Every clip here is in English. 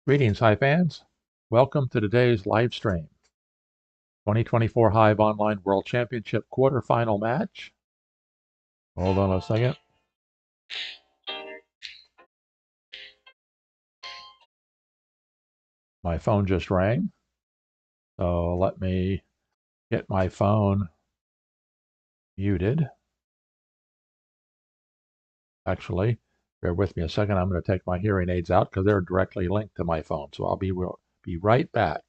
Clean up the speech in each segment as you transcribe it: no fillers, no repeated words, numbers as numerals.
Greetings, Hive fans. Welcome to today's live stream. 2024 Hive Online World Championship quarterfinal match. Hold on a second. My phone just rang. So let me get my phone muted. Actually, bear with me a second. I'm going to take my hearing aids out because they're directly linked to my phone. So I'll be right back.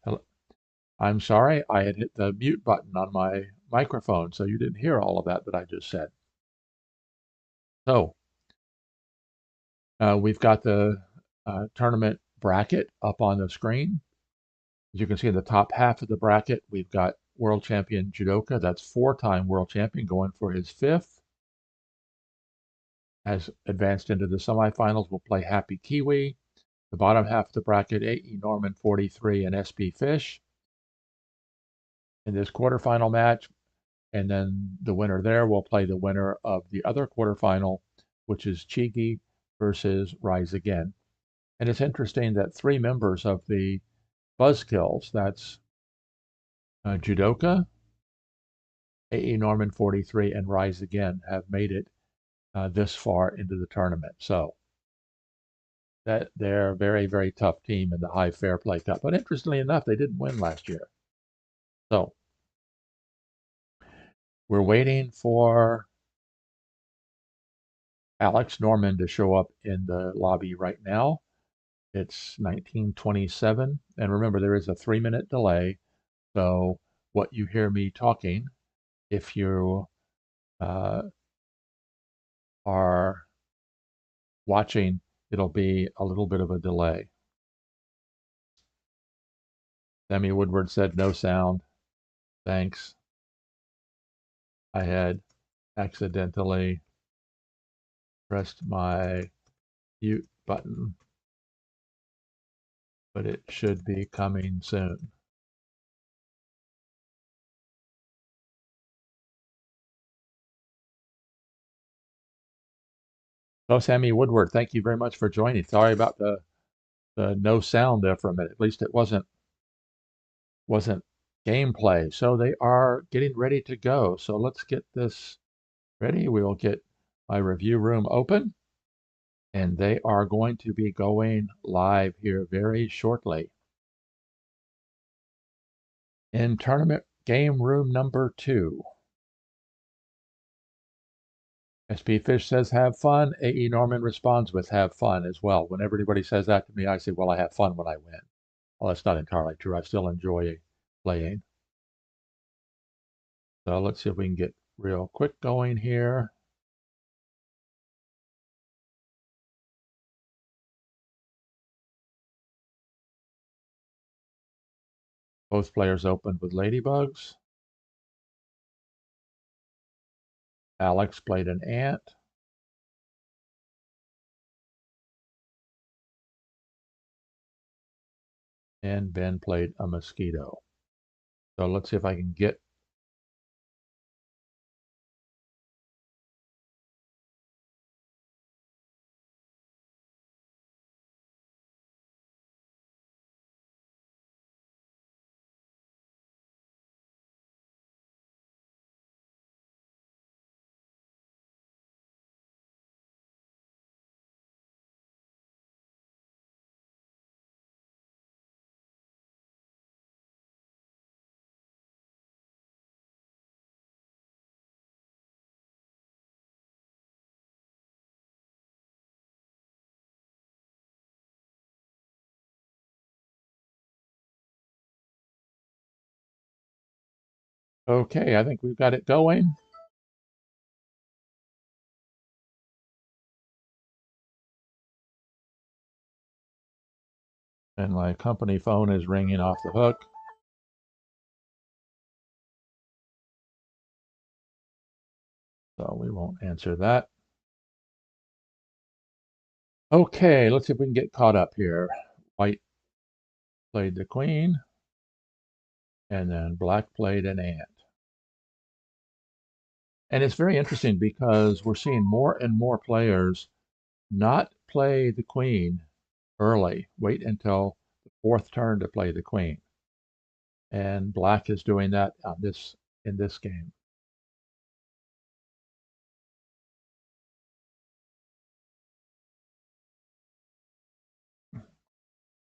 Hello. I'm sorry, I had hit the mute button on my microphone, so you didn't hear all of that I just said. So we've got the tournament bracket up on the screen. As you can see in the top half of the bracket, we've got world champion judoka. That's four-time world champion going for his fifth. Has advanced into the semifinals. We'll play Happy Kiwi. The bottom half of the bracket, aenorman43 and spfish in this quarterfinal match. And then the winner there will play the winner of the other quarterfinal, which is Chigi versus Rise Again. And it's interesting that three members of the Buzzkills, that's Judoka, aenorman43, and Rise Again, have made it this far into the tournament. So that they're a very, very tough team in the Hive Fair Play Cup. But interestingly enough, they didn't win last year. So we're waiting for Alex Norman to show up in the lobby right now. It's 1927. And remember, there is a 3-minute delay. So what you hear me talking, if you uh, are watching, it'll be a little bit of a delay. Sammy Woodward said no sound. Thanks. I had accidentally pressed my mute button, but it should be coming soon. Oh, Sammy Woodward, thank you very much for joining. Sorry about the no sound there for a minute. At least it wasn't gameplay. So they are getting ready to go. So let's get this ready. We will get my review room open, and they are going to be going live here very shortly. In tournament game room number 2. spfish says have fun. AE Norman responds with have fun as well. Whenever anybody says that to me, I say, well, I have fun when I win. Well, that's not entirely true. I still enjoy playing. So let's see if we can get real quick going here. Both players opened with ladybugs. Alex played an ant. And Ben played a mosquito. So let's see if I can get okay, I think we've got it going. And my company phone is ringing off the hook. So we won't answer that. Okay, let's see if we can get caught up here. White played the queen, and then black played an ant. And it's very interesting because we're seeing more and more players not play the queen early. Wait until the 4th turn to play the queen. And black is doing that in this game.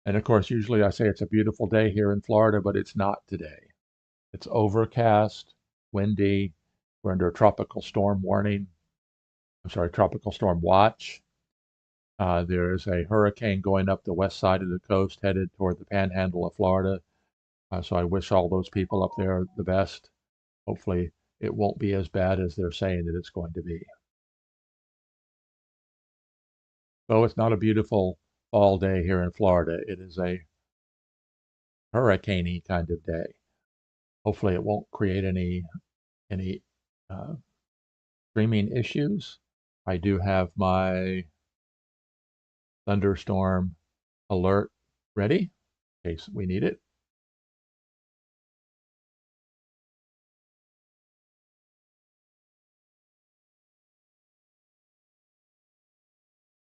And of course, usually I say it's a beautiful day here in Florida, but it's not today. It's overcast, windy. We're under a tropical storm warning. I'm sorry, tropical storm watch. There is a hurricane going up the west side of the coast headed toward the panhandle of Florida. So I wish all those people up there the best. Hopefully it won't be as bad as they're saying that it's going to be. Though it's not a beautiful fall day here in Florida, it is a hurricane-y kind of day. Hopefully it won't create any uh, streaming issues. I do have my thunderstorm alert ready in case we need it.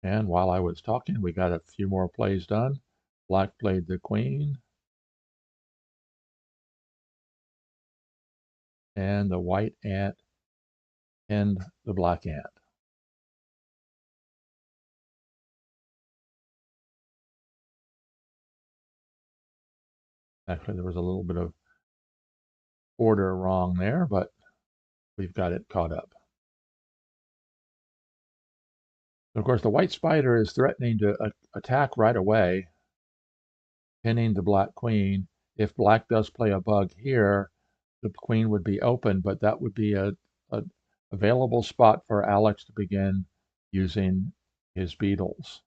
And while I was talking, we got a few more plays done. Black played the queen, and the white ant pinned the black ant. Actually, there was a little bit of order wrong there, but we've got it caught up. Of course, the white spider is threatening to attack right away, pinning the black queen. If black does play a bug here, the queen would be open, but that would be a available spot for Alex to begin using his beetles.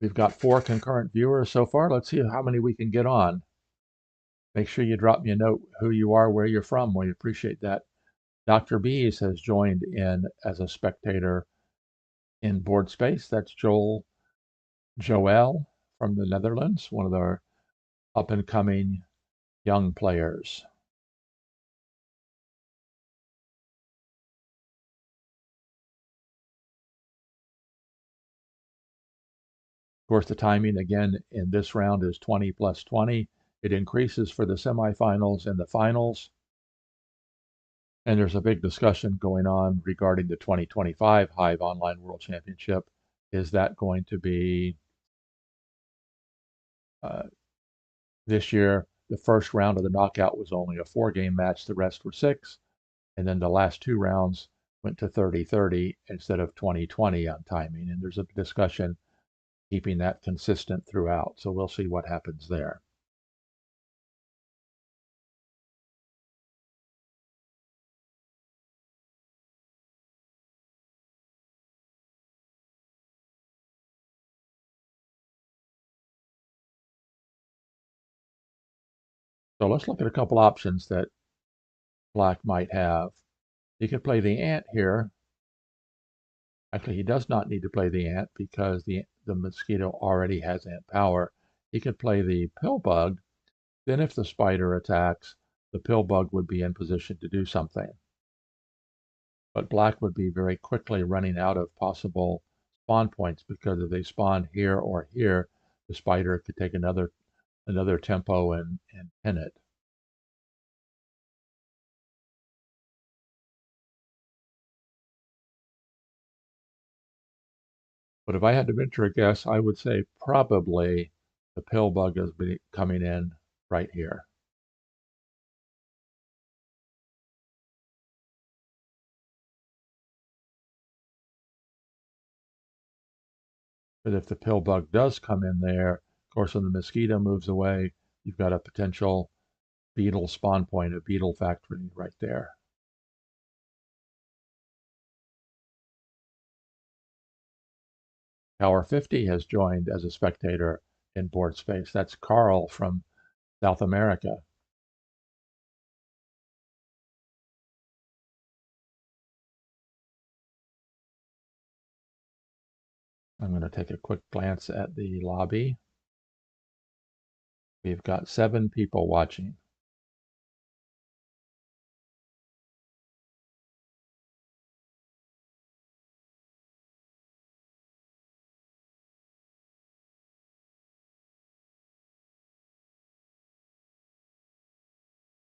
We've got 4 concurrent viewers so far. Let's see how many we can get on. Make sure you drop me a note who you are, where you're from. We appreciate that. Dr. Bees has joined in as a spectator in board space. That's Joel from the Netherlands, one of our up and coming young players. Of course, the timing again in this round is 20 plus 20. It increases for the semifinals and the finals. And there's a big discussion going on regarding the 2025 Hive Online World Championship. Is that going to be this year? The first round of the knockout was only a 4-game match. The rest were 6. And then the last 2 rounds went to 30-30 instead of 20-20 on timing. And there's a discussion keeping that consistent throughout. So we'll see what happens there. So let's look at a couple options that black might have. He could play the ant here. Actually, he does not need to play the ant because the mosquito already has ant power. He could play the pill bug. Then if the spider attacks, the pill bug would be in position to do something. But black would be very quickly running out of possible spawn points because if they spawn here or here, the spider could take another tempo and pin it. But if I had to venture a guess, I would say probably the pill bug is coming in right here. But if the pill bug does come in there, of course, when the mosquito moves away, you've got a potential beetle spawn point, a beetle factory right there. Tower 50 has joined as a spectator in board space. That's Carl from South America. I'm going to take a quick glance at the lobby. We've got 7 people watching.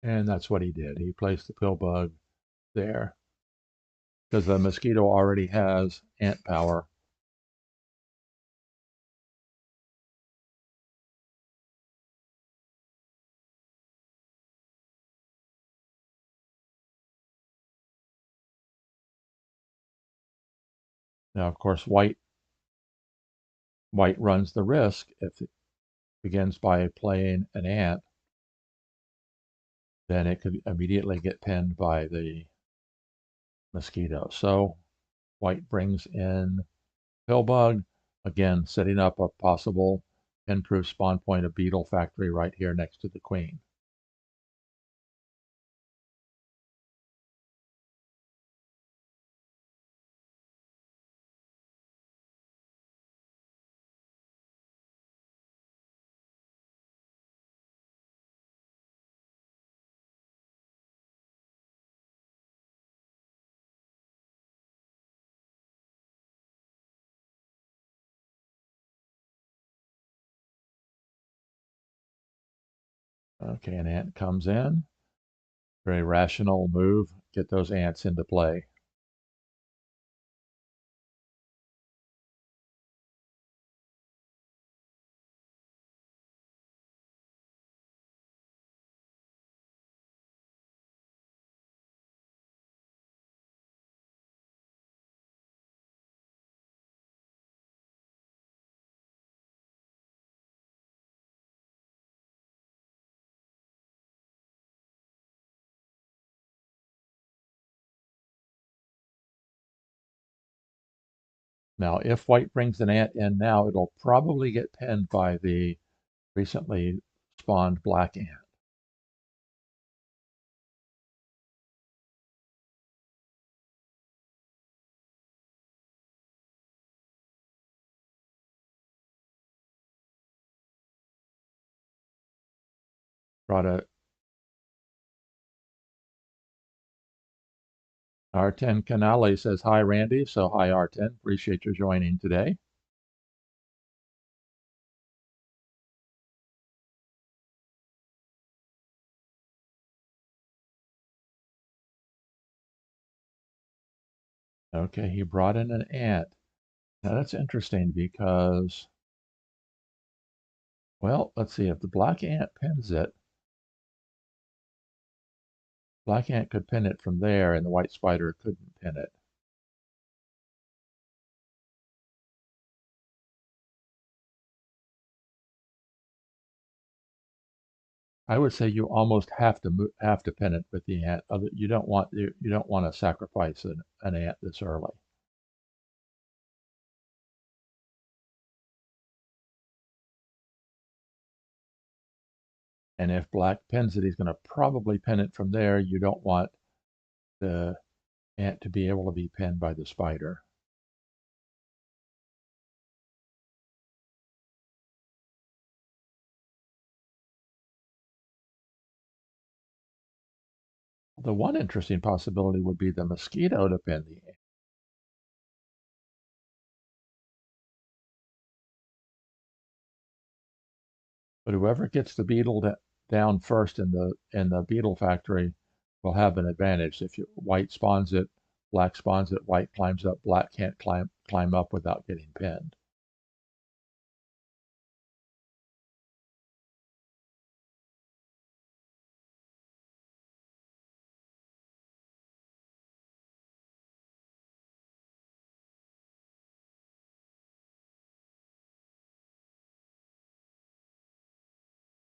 And that's what he did. He placed the pill bug there because the mosquito already has ant power. Now, of course, white runs the risk if it begins by playing an ant, then it could immediately get pinned by the mosquito. So white brings in pillbug, again, setting up a possible pin-proof spawn point of beetle factory right here next to the queen. Okay, an ant comes in. Very rational move. Get those ants into play. Now, if white brings an ant in now, it'll probably get pinned by the recently spawned black ant. Brought a R10 Canale says, hi, Randy. So hi, R10. Appreciate your joining today. Okay, he brought in an ant. Now that's interesting because, well, let's see, if the black ant pins it, black ant could pin it from there and the white spider couldn't pin it. I would say you almost have to pin it with the ant. You don't want to sacrifice an ant this early. And if black pins it, he's going to probably pin it from there. You don't want the ant to be able to be pinned by the spider. The one interesting possibility would be the mosquito to pin the ant. But whoever gets the beetle down first in the beetle factory will have an advantage. If white spawns it, black spawns it, white climbs up, black can't climb up without getting pinned.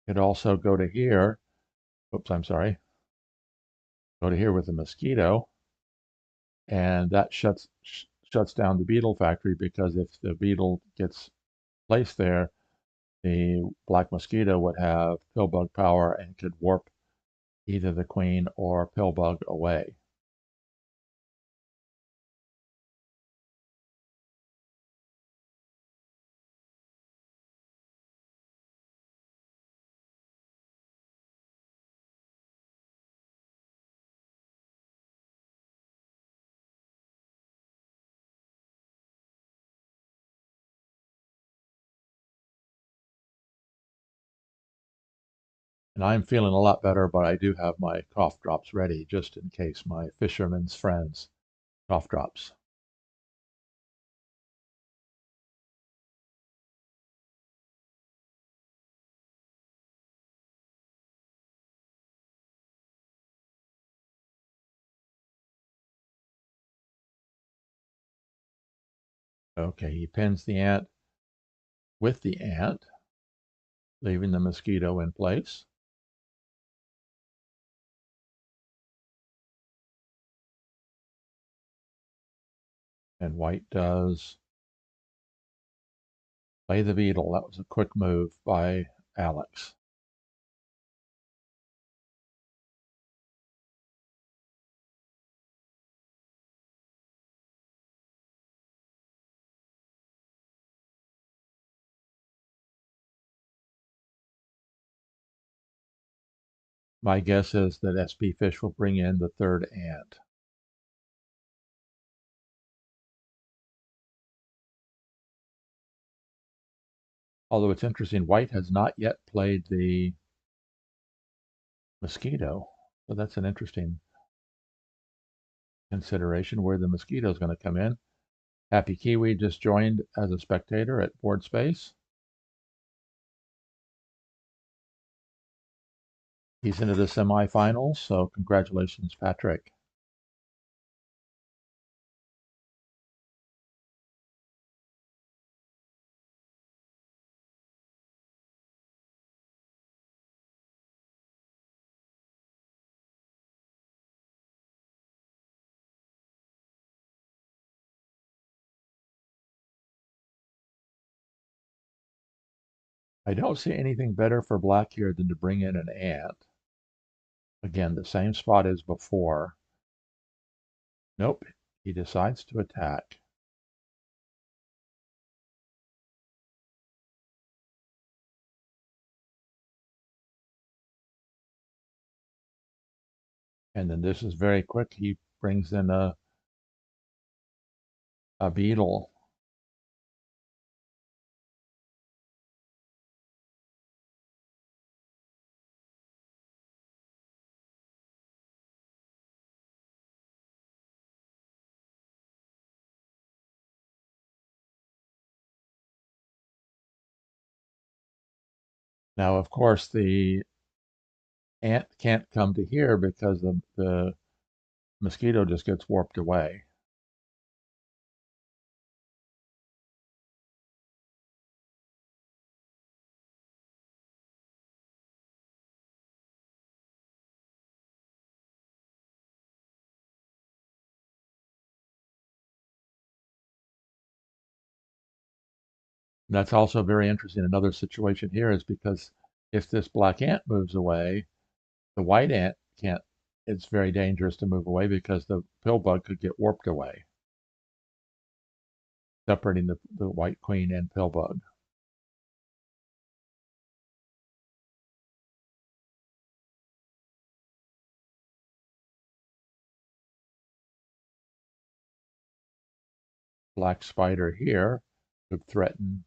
Could also go to here. Oops, I'm sorry. Go to here with the mosquito, and that shuts down the beetle factory, because if the beetle gets placed there, the black mosquito would have pillbug power and could warp either the queen or pillbug away. And I'm feeling a lot better, but I do have my cough drops ready just in case, my fisherman's friends cough drops. Okay, he pins the ant with the ant, leaving the mosquito in place. And white does play the beetle. That was a quick move by Alex. My guess is that spfish will bring in the third ant. Although it's interesting, white has not yet played the mosquito. So that's an interesting consideration where the mosquito is going to come in. Happy Kiwi just joined as a spectator at Board Space. He's into the semifinals, so congratulations, Patrick. I don't see anything better for black here than to bring in an ant. Again, the same spot as before. Nope, he decides to attack. And then this is very quick. He brings in a beetle. Now, of course, the ant can't come to here because the mosquito just gets warped away. And that's also very interesting. Another situation here is because if this black ant moves away, the white ant can't. It's very dangerous to move away because the pill bug could get warped away, separating the white queen and pill bug. Black spider here could threaten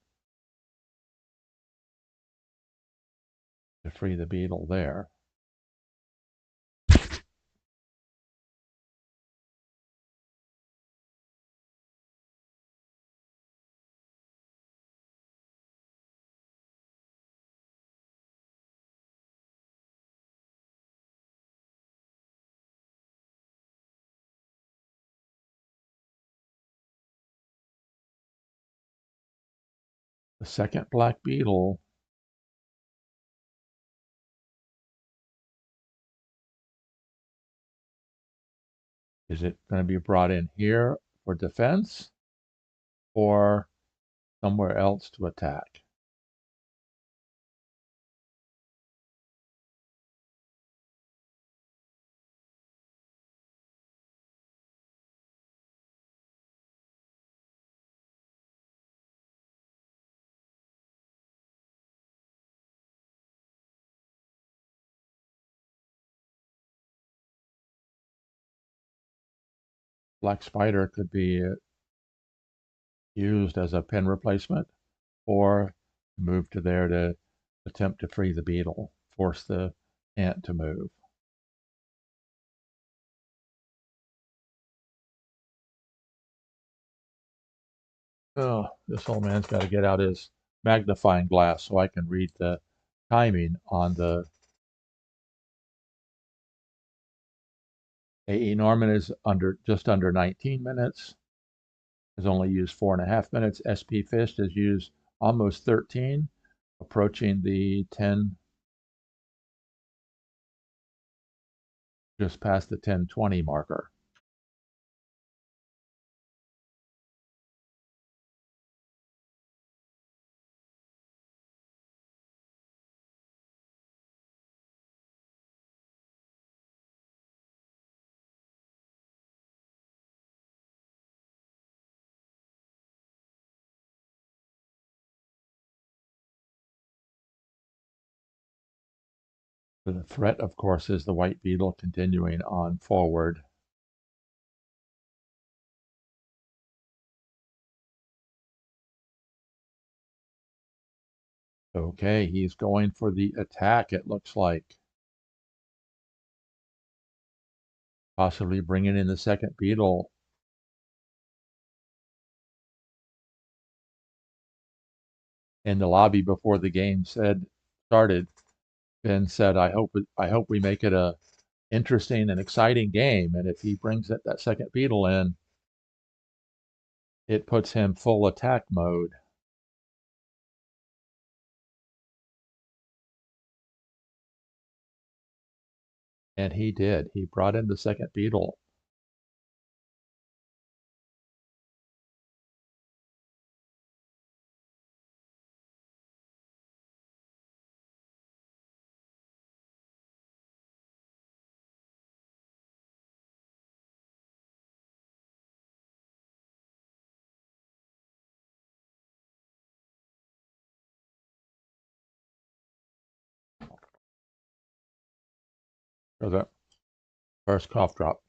to free the beetle there. The second black beetle is it going to be brought in here for defense or somewhere else to attack? Black spider could be used as a pen replacement or move to there to attempt to free the beetle, force the ant to move. Oh, this old man's got to get out his magnifying glass so I can read the timing on the aenorman is just under 19 minutes. Has only used 4.5 minutes. spfish has used almost 13, approaching the 10, just past the 10:20 marker. The threat, of course, is the white beetle continuing on forward. Okay, he's going for the attack, it looks like. Possibly bringing in the second beetle. In the lobby before the game started, Ben said, I hope we make it a interesting and exciting game. And if he brings that second beetle in, it puts him full attack mode. And he did. He brought in the second beetle. for the first cough drop.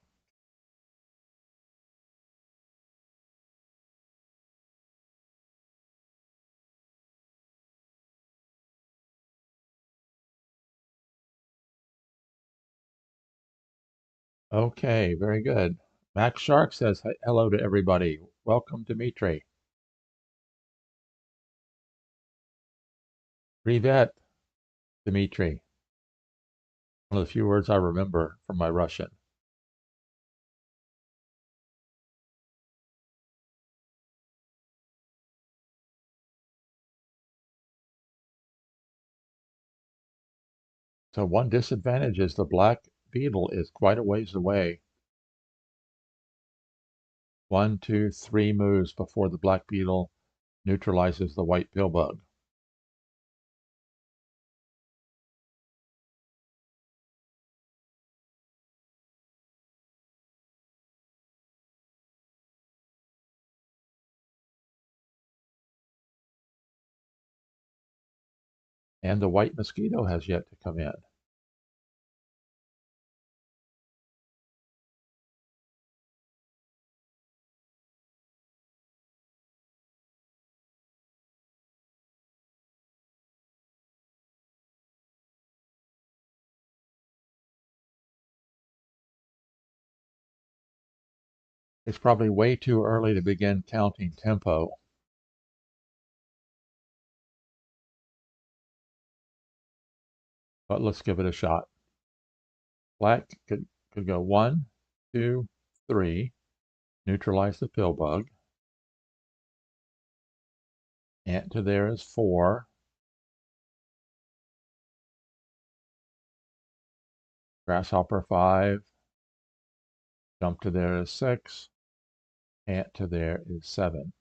Okay, very good. Max Shark says hello to everybody. Welcome, Dimitri. Privet, Dimitri. One of the few words I remember from my Russian. So one disadvantage is the black beetle is quite a ways away. 1, 2, 3 moves before the black beetle neutralizes the white pillbug. And the white mosquito has yet to come in. It's probably way too early to begin counting tempo. But let's give it a shot. Black could go 1, 2, 3, neutralize the pillbug. Ant to there is 4. Grasshopper 5. Jump to there is 6. Ant to there is 7.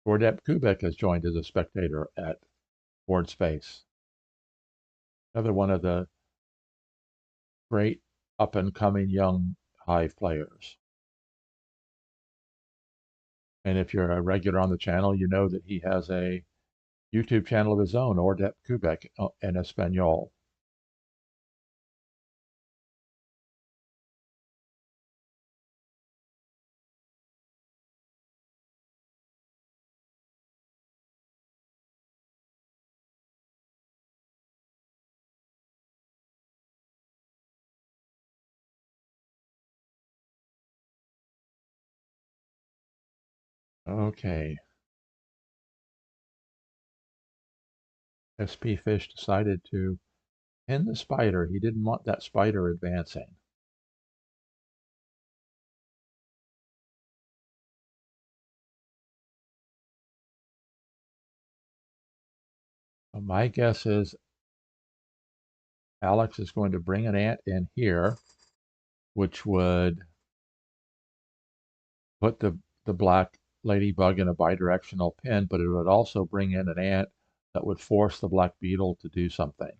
Gordep Kubek has joined as a spectator at Board Space. Another one of the great up-and-coming young Hive players. And if you're a regular on the channel, you know that he has a YouTube channel of his own, Ordep Kubek en Espanol. Okay. spfish decided to pin the spider. He didn't want that spider advancing. My guess is Alex is going to bring an ant in here, which would put the black ladybug in a bidirectional pin, but it would also bring in an ant that would force the black beetle to do something.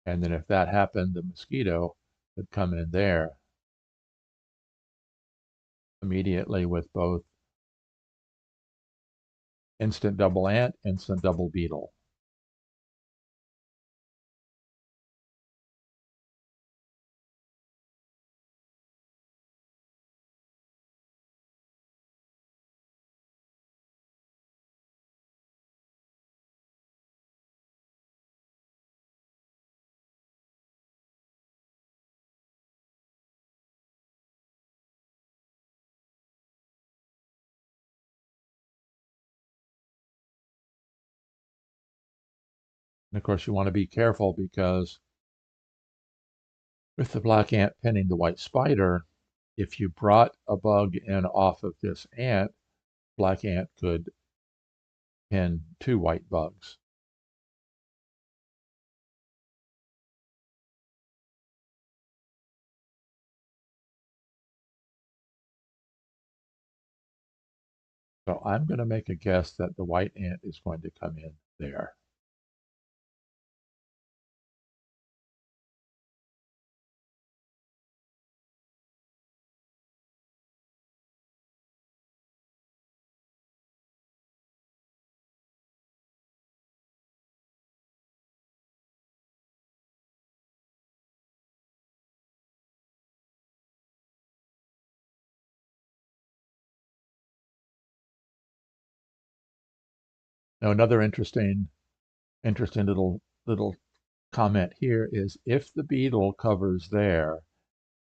And then if that happened, the mosquito would come in there immediately with both instant double ant, instant double beetle. And of course, you want to be careful because with the black ant pinning the white spider, if you brought a bug in off of this ant, black ant could pin 2 white bugs. So I'm going to make a guess that the white ant is going to come in there. Now another interesting little comment here is if the beetle covers there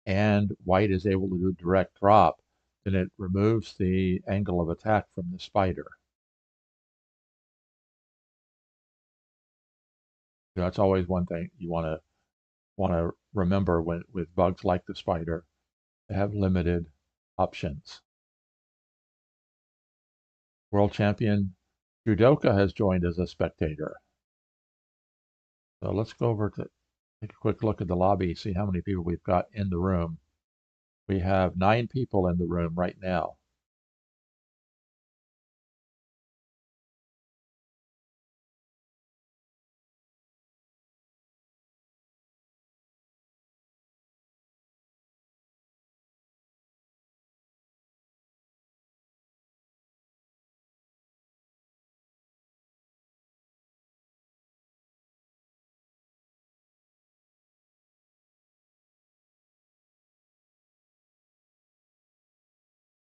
and white is able to do direct drop, then it removes the angle of attack from the spider. So that's always one thing you want to remember with bugs like the spider. They have limited options. World champion Judoka has joined as a spectator. So let's go over to take a quick look at the lobby, see how many people we've got in the room. We have 9 people in the room right now.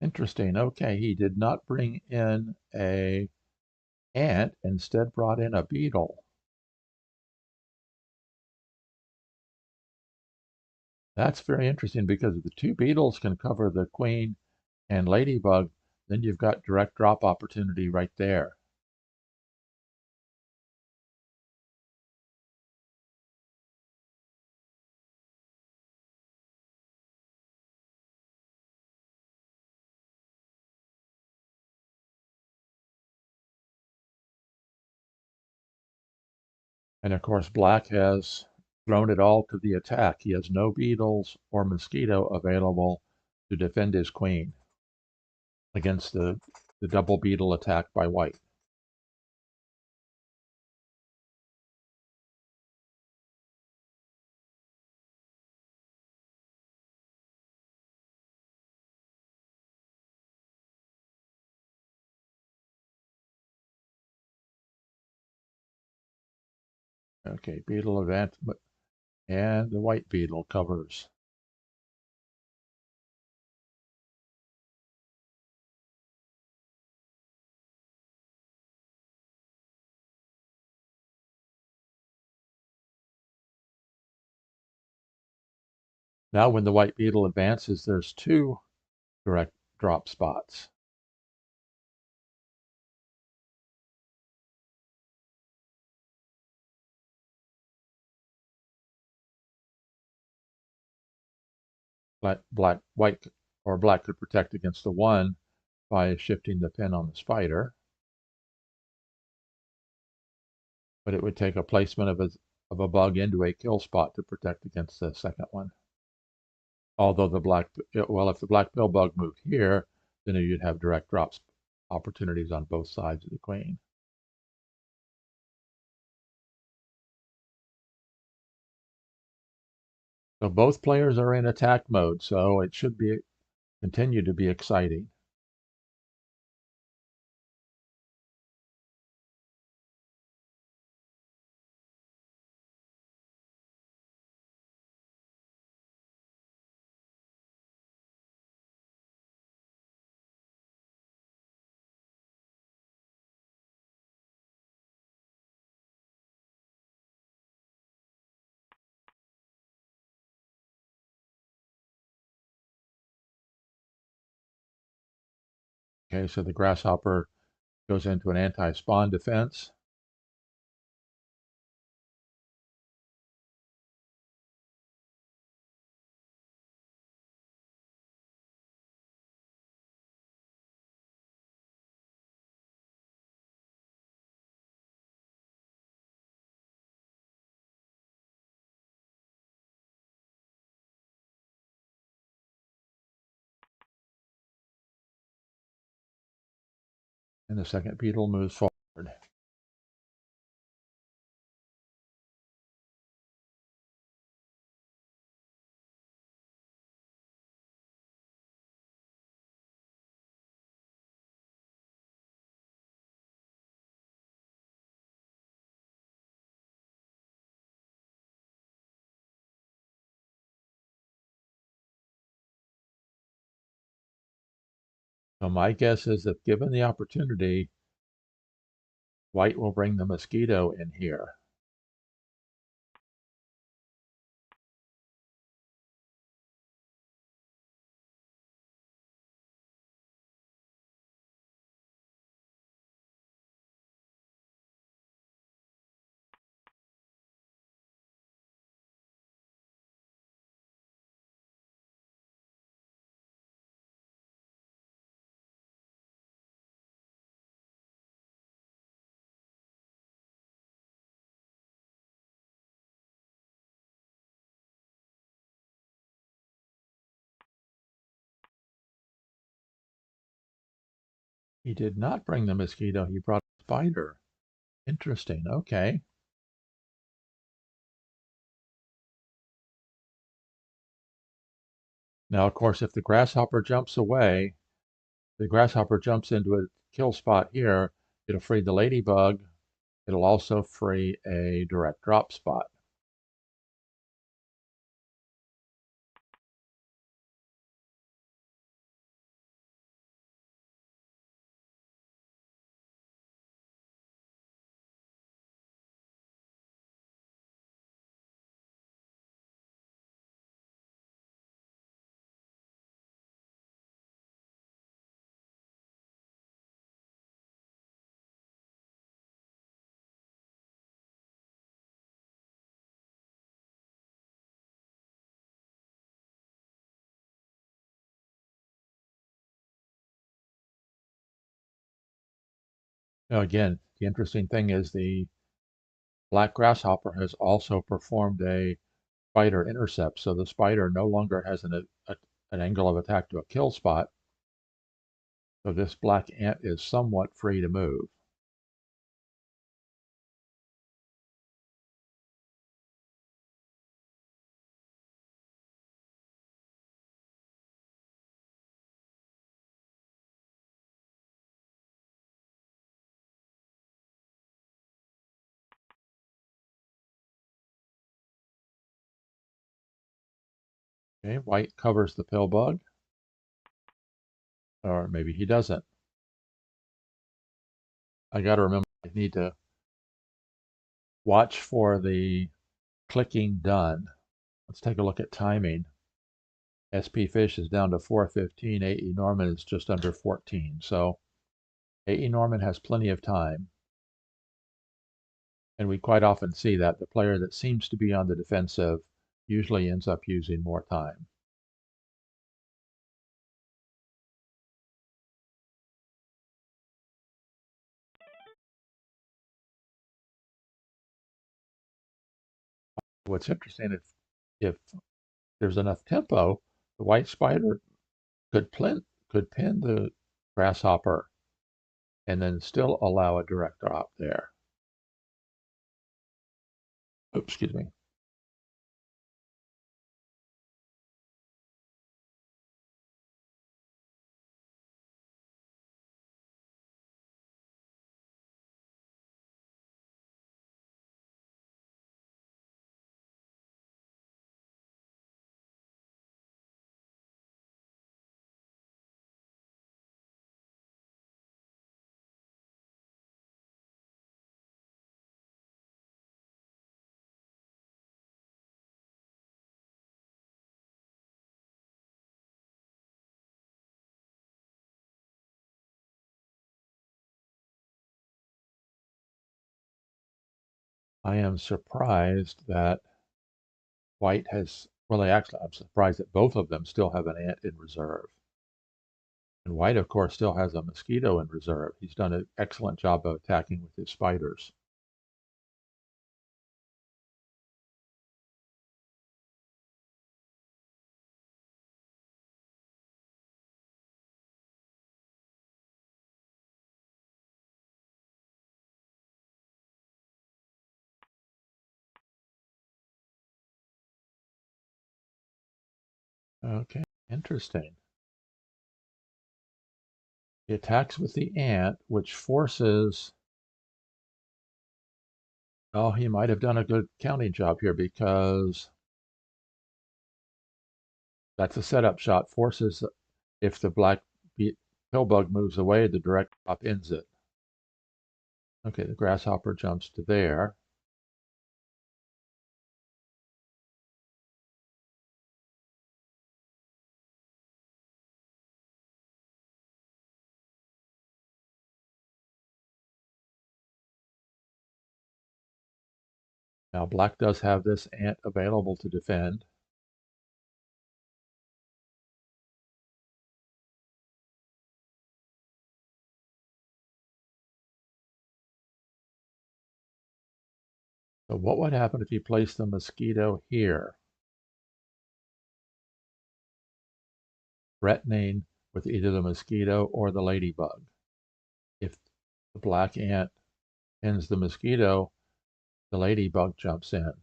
Interesting. Okay, he did not bring in a ant, instead brought in a beetle. That's very interesting because if the 2 beetles can cover the queen and ladybug, then you've got direct drop opportunity right there. And of course, black has thrown it all to the attack. He has no beetles or mosquito available to defend his queen against the double beetle attack by white. Okay, beetle event, and the white beetle covers. Now when the white beetle advances, there's 2 direct drop spots. White or black could protect against the 1 by shifting the pin on the spider, but it would take a placement of a bug into a kill spot to protect against the second one. Although if the black pill bug moved here, then you'd have direct drops opportunities on both sides of the queen. So both players are in attack mode, so it should continue to be exciting. Okay, so the grasshopper goes into an anti-spawn defense. And the second beetle moves forward. So my guess is that given the opportunity, White will bring the mosquito in here. He did not bring the mosquito, he brought a spider. Interesting, okay. Now, of course, if the grasshopper jumps away, the grasshopper jumps into a kill spot here, it'll free the ladybug. It'll also free a direct drop spot. Now, again, the interesting thing is the black grasshopper has also performed a spider intercept, so the spider no longer has an angle of attack to a kill spot. So this black ant is somewhat free to move. Okay, white covers the pill bug, or maybe he doesn't. I got to remember I need to watch for the clicking done. Let's take a look at timing. spfish is down to 4:15. aenorman is just under 14. So aenorman has plenty of time. And we quite often see that the player that seems to be on the defensive usually ends up using more time. What's interesting, if there's enough tempo, the white spider could pin the grasshopper and then still allow a direct drop there. Oops, excuse me. I am surprised that white has, well, actually, I'm surprised that both of them still have an ant in reserve. And white, of course, still has a mosquito in reserve. He's done an excellent job of attacking with his spiders. Okay, interesting. He attacks with the ant, which forces, oh, he might have done a good counting job here because that's a setup shot, forces, if the black pillbug moves away, the direct drop ends it. Okay, the grasshopper jumps to there. Now black does have this ant available to defend. So what would happen if you place the mosquito here? Threatening with either the mosquito or the ladybug. If the black ant pins the mosquito, the ladybug jumps in.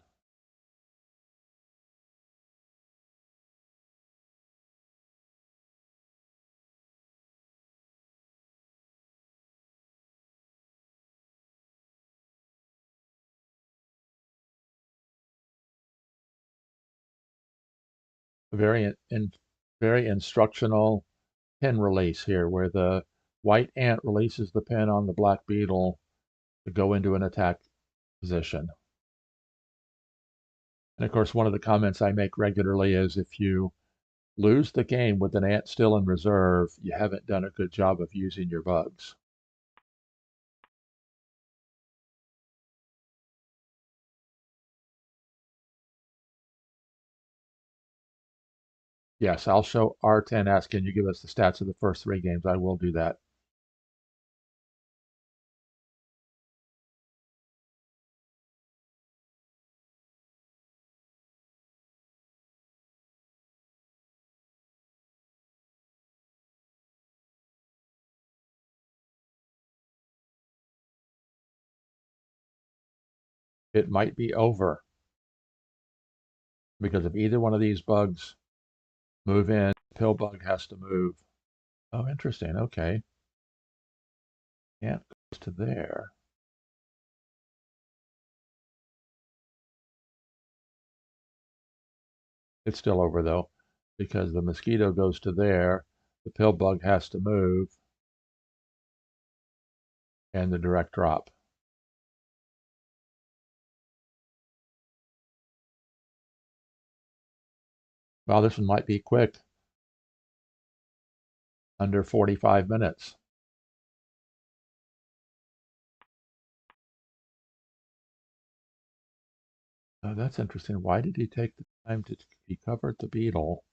Very very instructional pin release here, where the white ant releases the pin on the black beetle to go into an attack position. And of course, one of the comments I make regularly is if you lose the game with an ant still in reserve, you haven't done a good job of using your bugs. Yes, I'll show R10 ask, can you give us the stats of the first 3 games? I will do that. It might be over because if either one of these bugs move in, the pill bug has to move. Oh, interesting. Okay. Ant goes to there. It's still over though, because the mosquito goes to there, the pill bug has to move, and the direct drop. Well, this one might be quick, under 45 minutes. That's interesting. Why did he take the time to, he covered the beetle?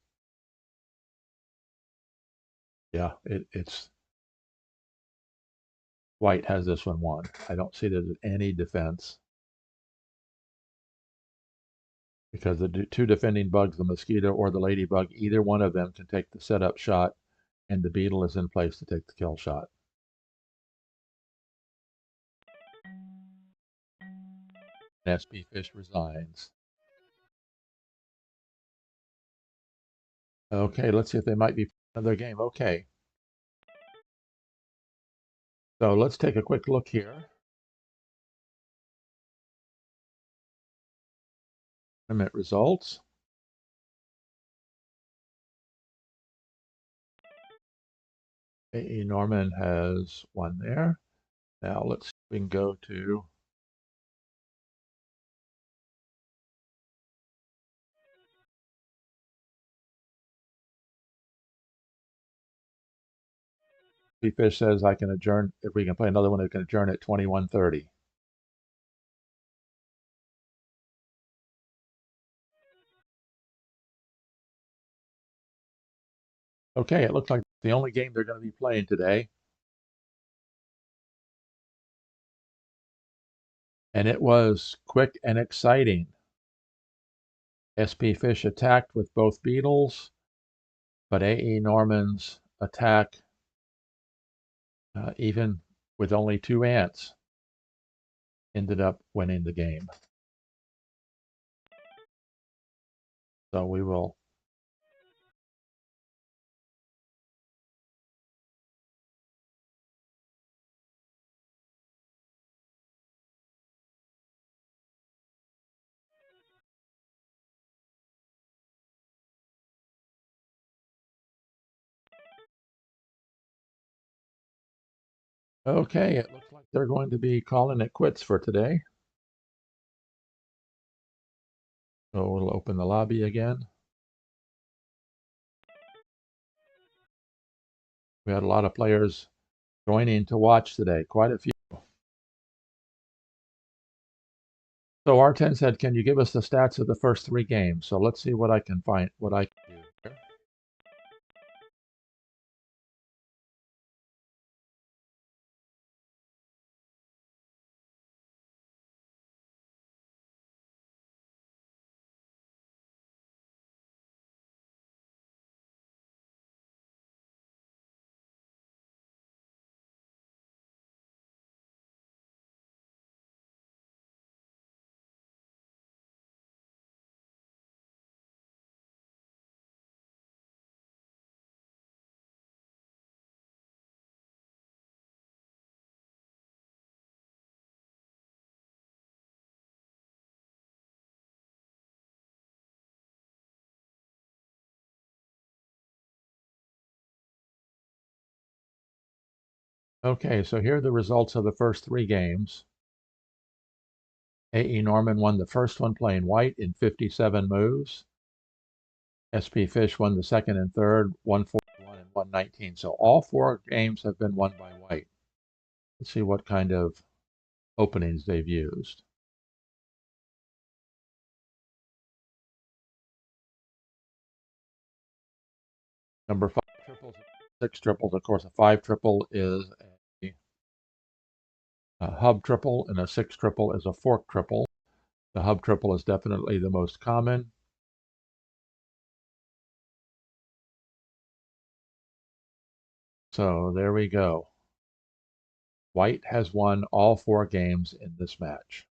Yeah, it's, white has this one won. I don't see there's any defense. Because the 2 defending bugs, the mosquito or the ladybug, either one of them can take the setup shot, and the beetle is in place to take the kill shot. spfish resigns. Okay, let's see if they might be another game. Okay. So let's take a quick look here. Tournament results. aenorman has won there. Now let's we can go to spfish says I can adjourn if we can play another one. It can adjourn at 21:30. Okay, it looks like the only game they're going to be playing today. And it was quick and exciting. spfish attacked with both beetles, but aenorman's attack, even with only 2 ants, ended up winning the game. So we will Okay, it looks like they're going to be calling it quits for today. So we'll open the lobby again. We had a lot of players joining to watch today, quite a few. So R10 said, can you give us the stats of the first 3 games? So let's see what I can find, what I can do here. Okay, so here are the results of the first 3 games. aenorman won the first one playing white in 57 moves. spfish won the second and third, 141 and 119. So all 4 games have been won by white. Let's see what kind of openings they've used. Number 5 triples, 6 triples. Of course, a 5 triple is a hub triple, and a 6 triple is a fork triple. The hub triple is definitely the most common. So there we go. White has won all 4 games in this match.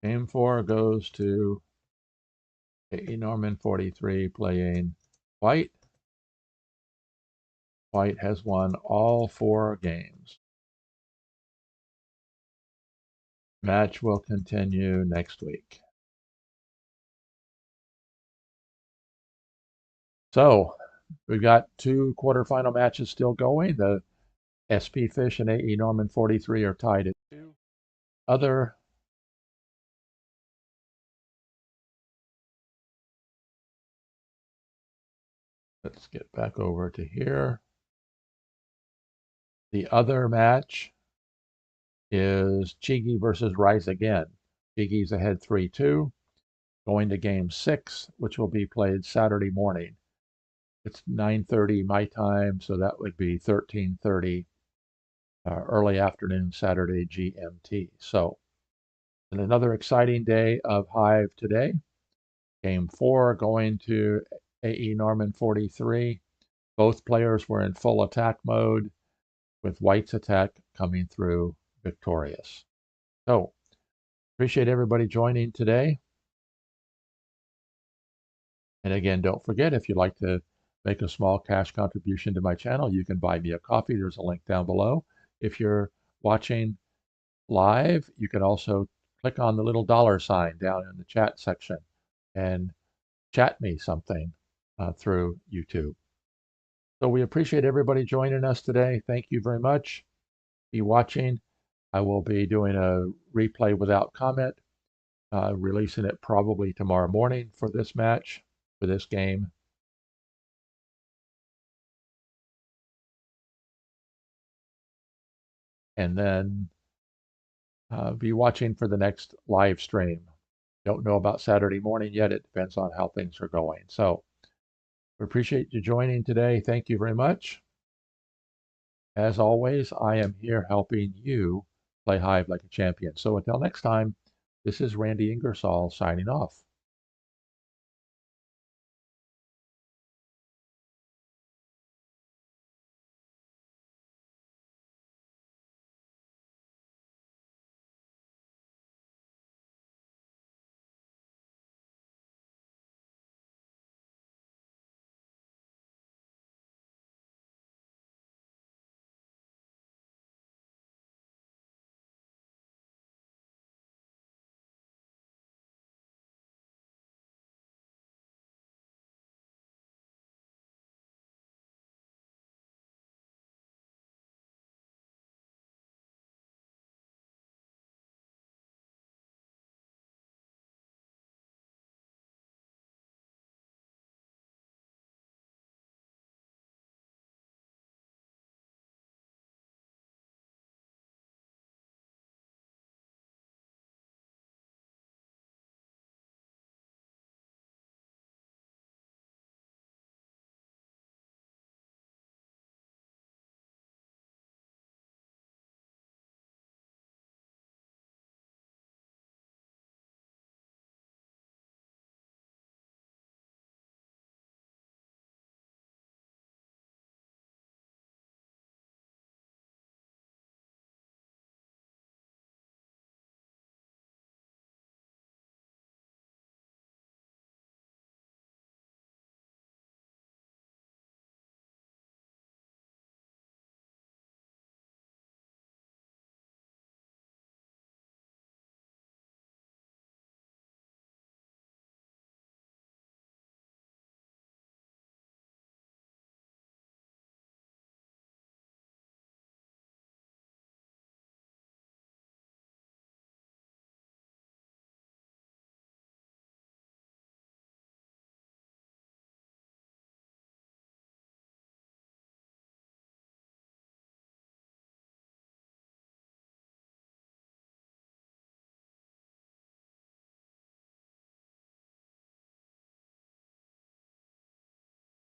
Game 4 goes to aenorman43 playing white. White has won all 4 games. Match will continue next week. So we've got 2 quarterfinal matches still going. The spfish and aenorman43 are tied at 2. Let's get back over to here. The other match is Chigi versus Rise Again. Chigi's ahead 3-2, going to game 6, which will be played Saturday morning. It's 9:30 my time, so that would be 13:30 early afternoon Saturday GMT. So, and another exciting day of Hive today. Game 4 going to aenorman43. Both players were in full attack mode, with White's attack coming through victorious. So, appreciate everybody joining today. And again, don't forget, if you'd like to make a small cash contribution to my channel, you can buy me a coffee. There's a link down below. If you're watching live, you can also click on the little dollar sign down in the chat section and chat me something through YouTube. So we appreciate everybody joining us today. Thank you very much. Be watching. I will be doing a replay without comment, releasing it probably tomorrow morning for this match, for this game. And then be watching for the next live stream. Don't know about Saturday morning yet. It depends on how things are going. So we appreciate you joining today. Thank you very much. As always, I am here helping you play Hive like a champion. So until next time, this is Randy Ingersoll signing off.